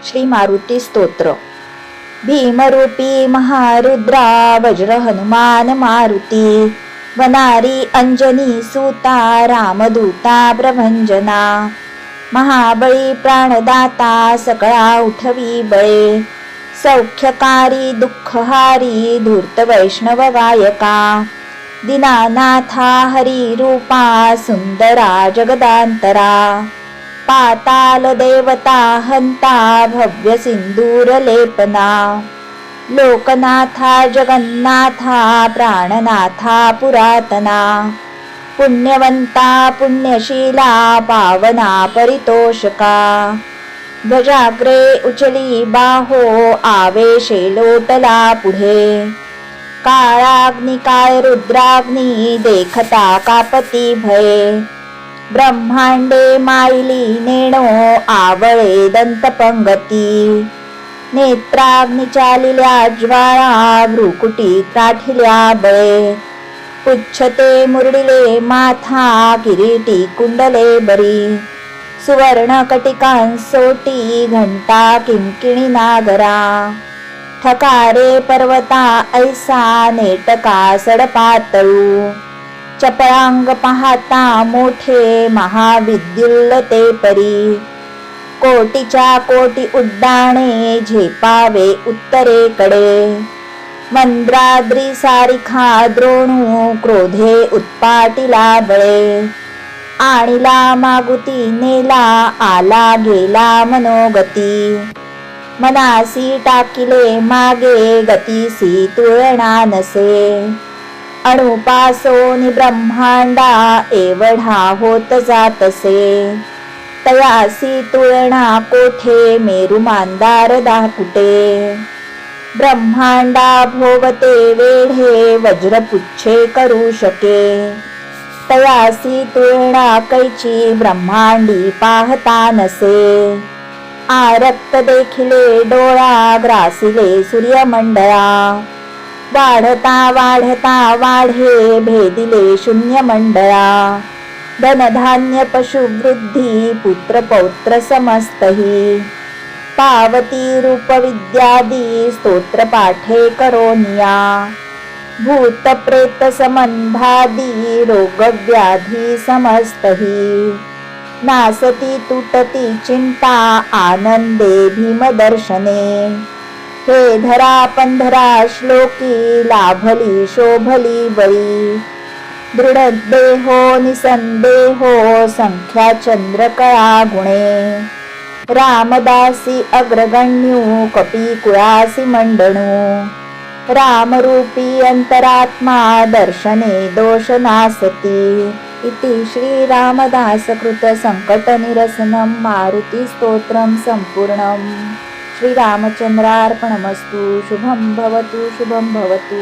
श्री मारुती स्तोत्र। भीमरूपी महारुद्रा वज्र हनुमान मारुती, वनारी अंजनी सूता रामदूता प्रभंजना, महाबळी प्राणदाता सकळा उठवी बळे, सौख्यकारी दुःखहारी धूर्त वैष्णव गायका, दीनानाथा हरी रूपा सुंदरा जगदांतरा, पाताल देवता हंता भव्य सिंदूर लेपना, लोकनाथा जगन्नाथा प्राणनाथा पुरातना, पुण्यवंता पुण्यशीला पावना परितोषका, ध्वजाग्रे उचली बाहो आवेशे लोटला पुढे, काळाग्नी काय रुद्राग्नी देखता कापती भये, ब्रह्मांडे माईली नेणो आवळे दंतपंगती, नेत्राग्नी चालिल्या ज्वाळा भ्रुकुटी त्राठिल्या बळे, पुच्छते मुरडिले माथा किरीटी कुंडले बरी, सुवर्ण कटिकांसोटी घंटा किंकिणी नागरा, ठकारे पर्वता ऐसा नेटका सडपातळू, चपळांग पाहता मोठे महाविद्युल्ल ते परी, कोटीच्या कोटी उड्डाणे झेपावे उत्तरेकडे, मंद्राद्री सारिखा द्रोणू क्रोधे उत्पाटिला बळे, आणिला मागुती नेला आला गेला मनोगती, मनासी टाकिले मागे गतीसी तुळना नसे, अणुपासोनी ब्रह्मांडा एवढा होत जातसे, तयासी तुळना कोठे मेरू मांदार दाकुटे, ब्रह्मांडा भोवते वेढे वज्रपुच्छे करू शके, तयासी तुळना कैची ब्रह्मांडी पाहता नसे, आरक्त देखिले डोळा ग्रासिले सूर्यमंडळा, वाढता वाढता वाढे भेदिले शून्य मंडळा, धनधान्य पशुवृद्धी पुत्र पौत्र समस्तही, पावती रूप विद्यादी स्तोत्र पाठे करोनिया, भूत प्रेत संबंधादी रोग व्याधी समस्तही, नासती तुटती चिंता आनंदे भीमदर्शने, हे धरा पंधरा श्लोकी लाभली शोभली बळी, दृढ देहो निसंदेहो संख्या चंद्रकळा गुणे, रामदासी अग्रगण्यू कपी कुळासी मंडणू, रामरूपी अंतरात्मा दर्शने दोष नासती, इति श्री रामदास कृत संकट निरसनम मारुती स्तोत्रम संपूर्णम। श्री रामचंद्रार्पणमस्तु। शुभं भवतु शुभं भवतु।